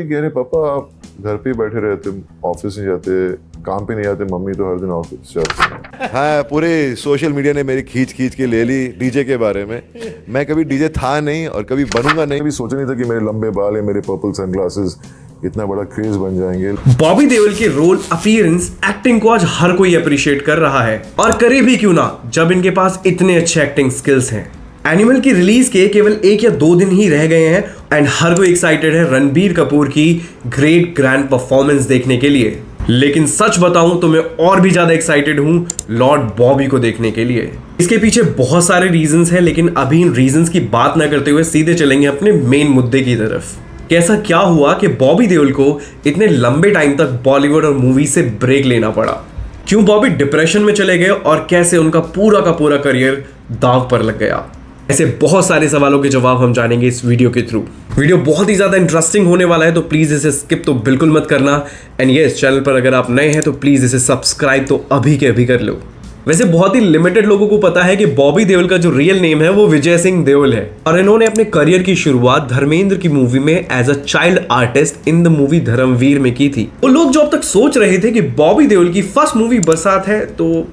कह रहे पापा आप घर पे ही बैठे रहते, ऑफिस नहीं जाते, काम पे नहीं आते, मम्मी तो हर दिन ऑफिस जाती है। हाँ, पूरे सोशल मीडिया ने मेरी खींच के ले ली डीजे के बारे में। मैं कभी डीजे था नहीं और कभी बनूंगा नहीं। कभी सोचा नहीं था कि मेरे लंबे बाल या मेरे पर्पल सनग्लासेस इतना बड़ा क्रेज बन जाएंगे। बॉबी देओल के रोल, अपीयरेंस, एक्टिंग को आज हर कोई अप्रिशिएट कर रहा है, और करे भी क्यों ना जब इनके पास इतने अच्छे एक्टिंग स्किल्स हैं। एनिमल की रिलीज के केवल 1 या 2 दिन ही रह गए हैं एंड हर कोई एक्साइटेड है रणबीर कपूर की ग्रेट ग्रैंड परफॉर्मेंस देखने के लिए। लेकिन सच बताऊं तो मैं और भी ज्यादा एक्साइटेड हूं लॉर्ड बॉबी को देखने के लिए। इसके पीछे बहुत सारे रीजंस हैं, लेकिन अभी इन रीजंस की बात ना करते हुए सीधे चलेंगे अपने मेन मुद्दे की तरफ। कैसा क्या हुआ कि बॉबी देओल को इतने लंबे टाइम तक बॉलीवुड और मूवी से ब्रेक लेना पड़ा? क्यों बॉबी डिप्रेशन में चले गए और कैसे उनका पूरा का पूरा करियर दांव पर लग गया? ऐसे बहुत सारे सवालों के जवाब हम जानेंगे इस वीडियो के थ्रू। वीडियो बहुत ही ज्यादा इंटरेस्टिंग होने वाला है, तो प्लीज इसे स्किप तो बिल्कुल मत करना। एंड ये इस चैनल पर अगर आप नए हैं तो प्लीज इसे सब्सक्राइब तो अभी के अभी कर लो। वैसे बहुत ही लिमिटेड लोगों को पता है कि बॉबी देओल का जो रियल नेम है वो विजय सिंह देओल है, और इन्होंने अपने करियर की शुरुआत धर्मेंद्र की मूवी में as a child artist in the movie Dharamveer में की थी। वो लोग जो अब तक सोच रहे थे कि बॉबी देओल की फर्स्ट मूवी बरसात है, तो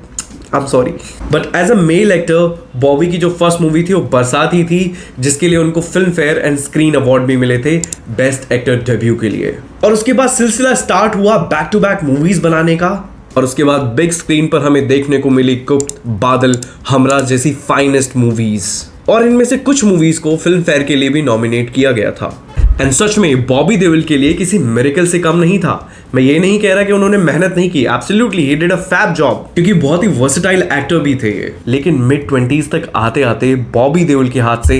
I'm sorry, but as a male actor, Bobby की जो फर्स्ट मूवी थी वो बरसात ही थी, जिसके लिए उनको film fair and screen award भी मिले थे बेस्ट एक्टर डेब्यू के लिए। और उसके बाद सिलसिला स्टार्ट हुआ बैक टू बैक मूवीज बनाने का, और उसके बाद बिग स्क्रीन पर हमें देखने को मिली गुप्त, बादल, हमराज जैसी फाइनेस्ट मूवीज, और इनमें से कुछ मूवीज को फिल्म फेयर के लिए भी नॉमिनेट किया गया था। एंड सच में बॉबी देओल के लिए किसी मिरेकल से कम नहीं था। मैं ये नहीं कह रहा कि उन्होंने मेहनत नहीं की, absolutely he did a fab job, क्योंकि बहुत ही वर्सेटाइल एक्टर भी थे ये। लेकिन मिड 20s तक आते आते बॉबी देओल के हाथ से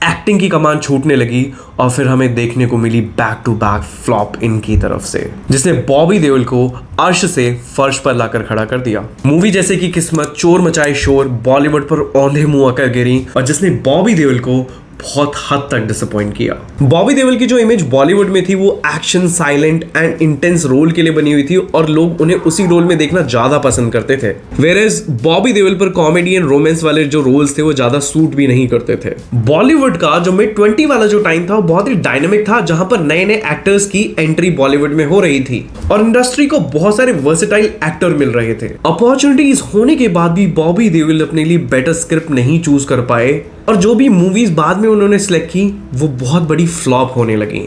एक्टिंग की कमान छूटने लगी, और फिर हमें देखने को मिली बैक टू बैक फ्लॉप इनकी तरफ से, जिसने बॉबी देओल को अर्श से फर्श पर लाकर खड़ा कर दिया। मूवी जैसे कि किस्मत, चोर मचाए शोर बॉलीवुड पर औंधे मुंह आकर गिरी, और जिसने बॉबी देओल को बहुत हद तक डिसअपॉइंट किया। बॉबी देओल की जो इमेज बॉलीवुड में थी वो action, silent and intense role के लिए बनी हुई थी, और लोग उन्हें उसी रोल में देखना ज्यादा पसंद करते थे। वेयरएज बॉबी देओल पर कॉमेडी एंड रोमांस वाले जो रोल्स थे वो ज्यादा सूट भी नहीं करते थे। बॉलीवुड का जो मिड 20 वाला जो टाइम था वो बहुत ही डायनामिक था, जहां पर नए नए एक्टर्स की एंट्री बॉलीवुड में हो रही थी, और इंडस्ट्री को बहुत सारे वर्सेटाइल एक्टर मिल रहे थे। अपॉर्चुनिटीज होने के बाद भी बॉबी देओल अपने लिए बेटर स्क्रिप्ट नहीं चूज कर पाए, और जो भी मूवीज बाद में उन्होंने सिलेक्ट की वो बहुत बड़ी फ्लॉप होने लगी।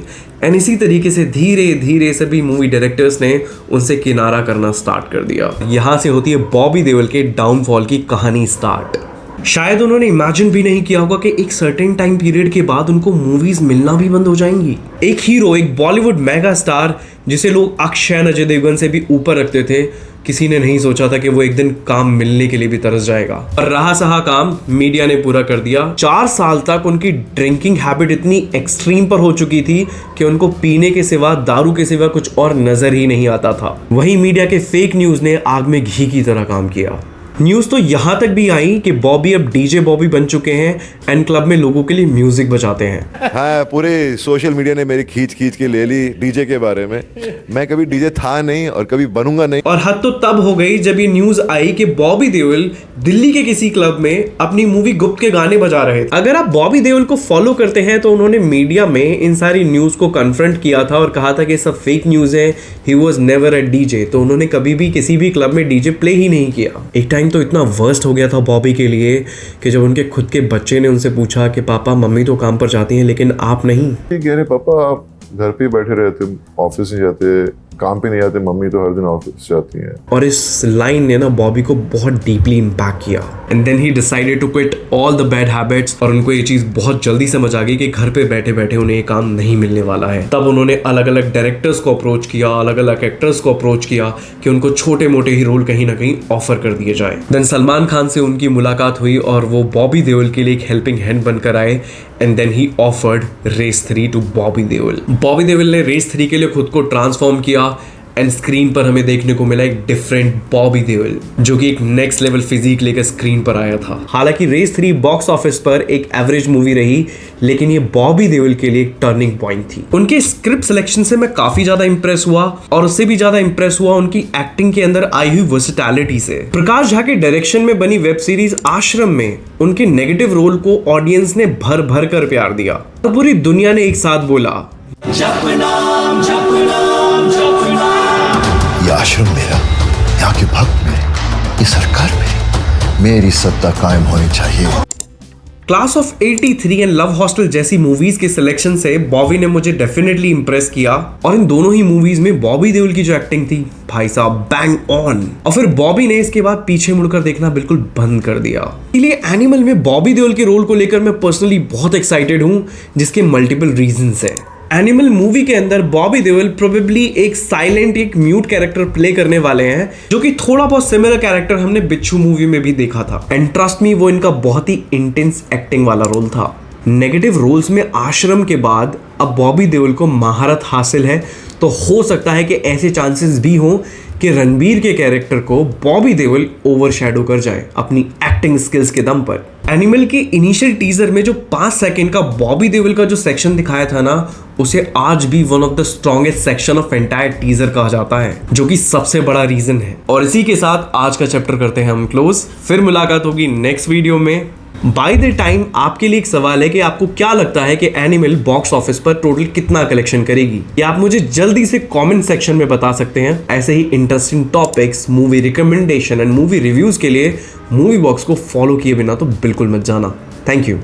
एंड इसी तरीके से धीरे धीरे सभी मूवी डायरेक्टर्स ने उनसे किनारा करना स्टार्ट कर दिया। यहाँ से होती है बॉबी देओल के डाउनफॉल की कहानी स्टार्ट। शायद उन्होंने इमेजिन भी नहीं किया होगा कि एक सर्टेन टाइम पीरियड के बाद उनको मूवीज मिलना भी बंद हो जाएंगी। एक हीरो, एक बॉलीवुड मेगा स्टार जिसे लोग अक्षय, अजय देवगन से भी ऊपर रखते थे, किसी ने नहीं सोचा था कि वो एक दिन काम मिलने के लिए भी तरस जाएगा। और रहा सहा काम मीडिया ने पूरा कर दिया। 4 साल तक उनकी ड्रिंकिंग हैबिट इतनी एक्सट्रीम पर हो चुकी थी कि उनको पीने के सिवा, दारू के सिवा कुछ और नजर ही नहीं आता था। वहीं मीडिया के फेक न्यूज ने आग में घी की तरह काम किया। न्यूज तो यहां तक भी आई कि बॉबी अब डीजे बॉबी बन चुके हैं एंड क्लब में लोगों के लिए म्यूजिक बजाते हैं। हाँ, पूरे सोशल मीडिया ने मेरी खींच के ले ली डीजे के बारे में। मैं कभी डीजे था नहीं और कभी बनूंगा नहीं। और हद तो तब हो गई जब ये न्यूज आई कि बॉबी देओल दिल्ली के किसी क्लब में अपनी मूवी गुप्त के गाने बजा रहे थे। अगर आप बॉबी देओल को फॉलो करते हैं तो उन्होंने मीडिया में इन सारी न्यूज को कन्फ्रंट किया था और कहा था कि सब फेक न्यूज है, he was never a DJ. तो उन्होंने कभी भी किसी भी क्लब में डीजे प्ले ही नहीं किया। एक टाइम तो इतना वर्स्ट हो गया था बॉबी के लिए कि जब उनके खुद के बच्चे ने उनसे पूछा कि पापा मम्मी तो काम पर जाती हैं लेकिन आप नहीं। कह रहे पापा आप घर पे ही बैठे रहते, ऑफिस नहीं जाते, काम पे नहीं आते, मम्मी तो हर दिन ऑफिस जाती हैं। और इस लाइन ने ना बॉबी को बहुत डीपली इम्पैक्ट किया। And then he decided to quit all the bad habits, और उनको ये चीज बहुत जल्दी समझ आ गई कि घर पे बैठे बैठे उन्हें ये काम नहीं मिलने वाला है। तब उन्होंने अलग अलग डायरेक्टर्स को अप्रोच किया, अलग अलग एक्टर्स को अप्रोच किया कि उनको छोटे मोटे ही रोल कहीं ना कहीं ऑफर कर दिए जाए। देन सलमान खान से उनकी मुलाकात हुई और वो बॉबी देओल के लिए एक हेल्पिंग हैंड बनकर आए। And then he offered Race 3 to Bobby Deol. Bobby Deol ने रेस 3 के लिए खुद को ट्रांसफॉर्म किया, एंड स्क्रीन पर हमें देखने को मिला एक डिफरेंट बॉबी देओल, जो कि एक नेक्स्ट लेवल फिजिक लेकर स्क्रीन पर आया था। हालांकि रेस 3 बॉक्स ऑफिस पर एक एवरेज मूवी रही, लेकिन ये बॉबी देओल के लिए एक टर्निंग पॉइंट थी। उनके स्क्रिप्ट सिलेक्शन से मैं काफी ज्यादा इंप्रेस हुआ, और उससे भी ज्यादा इंप्रेस हुआ उनकी एक्टिंग के अंदर आई हुई वर्सेटैलिटी से। प्रकाश झा के डायरेक्शन में बनी वेब सीरीज आश्रम में उनके नेगेटिव रोल को ऑडियंस ने भर भर कर प्यार दिया, तो पूरी दुनिया ने एक साथ बोला, जप नाम आश्रम मेरा, यहाँ के भक्त मेरे, ये सरकार मेरी सत्ता कायम होनी चाहिए। Class of 83 and love hostel जैसी मूवीज के सिलेक्शन से बॉबी ने मुझे डेफिनेटली इंप्रेस किया, और इन दोनों ही मूवीज में बॉबी देओल की जो एक्टिंग थी भाई साहब बैंग ऑन। और फिर बॉबी ने इसके बाद पीछे मुड़कर देखना बिल्कुल बंद कर दिया। इसलिए एनिमल में बॉबी देओल के रोल को लेकर मैं पर्सनली बहुत एक्साइटेड हूं, जिसके मल्टीपल रीजंस हैं। एनिमल मूवी के अंदर बॉबी देओल प्रोबेबली एक साइलेंट, एक म्यूट कैरेक्टर प्ले करने वाले हैं, जो कि थोड़ा बहुत सिमिलर कैरेक्टर हमने बिच्छू मूवी में भी देखा था। एंड ट्रस्ट मी, वो इनका बहुत ही इंटेंस एक्टिंग वाला रोल था। नेगेटिव रोल्स में आश्रम के बाद अब बॉबी देओल को महारत हासिल है, तो हो सकता है कि ऐसे चांसेस भी हों कि रणबीर के कैरेक्टर को बॉबी देओल ओवरशैडो कर जाए अपनी एक्टिंग स्किल्स के दम पर। एनिमल के इनिशियल टीजर में जो 5 सेकंड का बॉबी देओल का जो सेक्शन दिखाया था ना, उसे आज भी one of the strongest section of entire teaser कहा जाता है, जो कि सबसे बड़ा रीजन है। और इसी के साथ आज का चैप्टर करते हैं हम क्लोज। फिर मुलाकात होगी नेक्स्ट वीडियो में। बाय द टाइम आपके लिए एक सवाल है कि आपको क्या लगता है कि एनिमल बॉक्स ऑफिस पर टोटल कितना कलेक्शन करेगी, या आप मुझे जल्दी से कमेंट सेक्शन में बता सकते हैं। ऐसे ही interesting topics, movie recommendation and movie reviews के लिए मूवी बॉक्स को फॉलो किए बिना तो बिल्कुल मत जाना। Thank you.